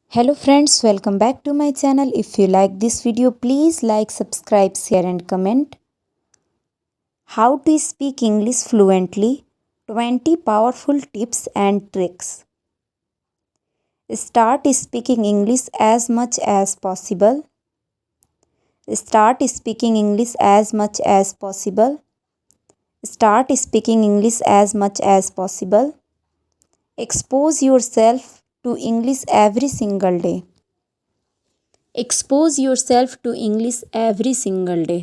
Hello friends, welcome back to my channel. If you like this video, please like, subscribe, share and comment. How to speak English fluently, 20 powerful tips and tricks. Start speaking English as much as possible. Start speaking English as much as possible. Start speaking English as much as possible. Expose yourself to English every single day. Expose yourself to English every single day.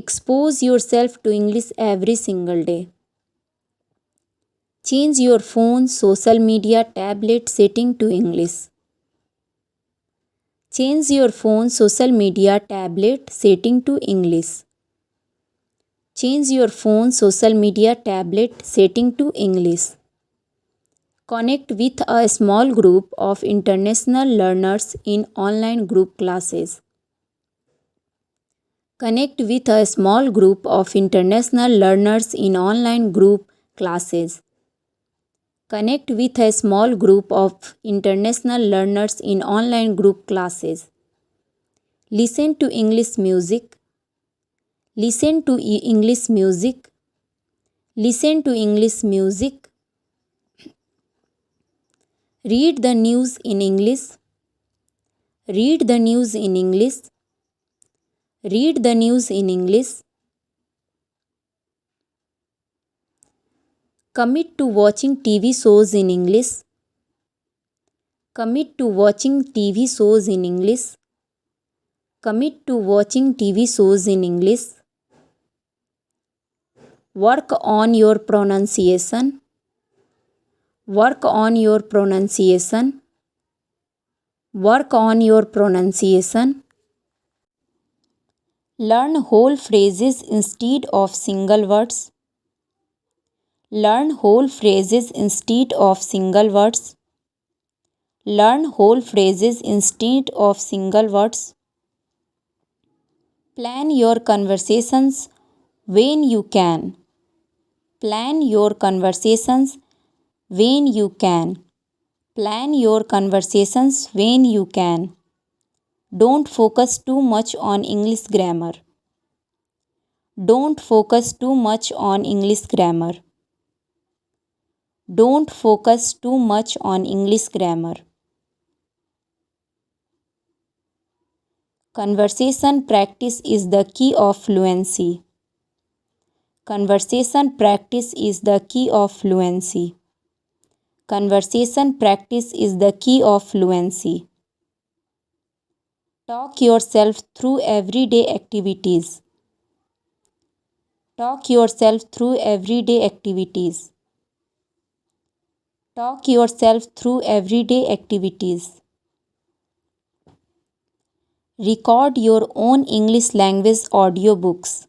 Expose yourself to English every single day. Change your phone, social media, tablet setting to English. Change your phone, social media, tablet setting to English. Change your phone, social media, tablet setting to English. Connect with a small group of international learners in online group classes. Connect with a small group of international learners in online group classes. Connect with a small group of international learners in online group classes. Listen to English music. Listen to English music. Listen to English music. Read the news in English. Read the news in English. Read the news in English. Commit to watching TV shows in English. Commit to watching TV shows in English. Commit to watching TV shows in English. Work on your pronunciation. Work on your pronunciation. Work on your pronunciation. Learn whole phrases instead of single words. Learn whole phrases instead of single words. Learn whole phrases instead of single words. Plan your conversations when you can. Plan your conversations when you can. Plan your conversations when you can. Don't focus too much on English grammar. Don't focus too much on English grammar. Don't focus too much on English grammar. Conversation practice is the key of fluency. Conversation practice is the key of fluency. Conversation practice is the key of fluency. Talk yourself through everyday activities. Talk yourself through everyday activities. Talk yourself through everyday activities. Record your own English language audiobooks.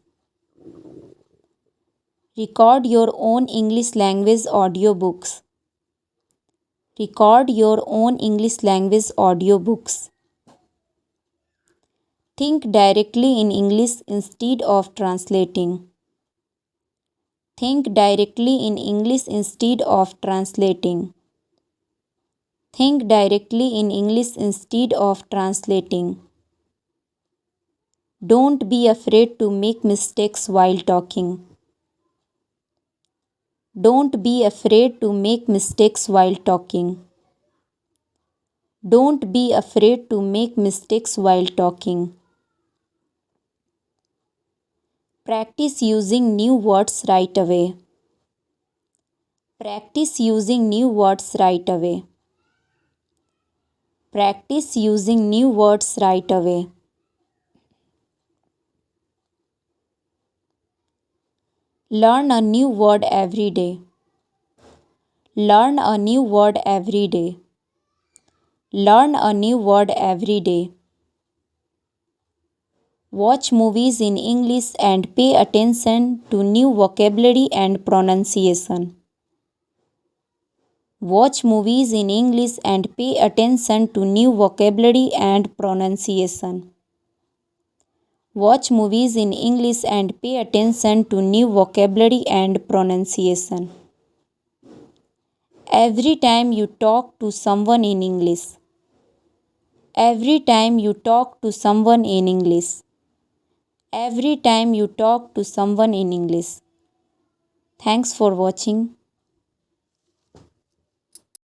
Record your own English language audiobooks. Record your own English language audiobooks. Think directly in English instead of translating. Think directly in English instead of translating. Think directly in English instead of translating. Don't be afraid to make mistakes while talking. Don't be afraid to make mistakes while talking. Don't be afraid to make mistakes while talking. Practice using new words right away. Practice using new words right away. Practice using new words right away. Learn a new word every day. Learn a new word every day. Learn a new word every day. Watch movies in English and pay attention to new vocabulary and pronunciation. Watch movies in English and pay attention to new vocabulary and pronunciation. Watch movies in English and pay attention to new vocabulary and pronunciation. Every time you talk to someone in English. Every time you talk to someone in English. Every time you talk to someone in English. Thanks for watching.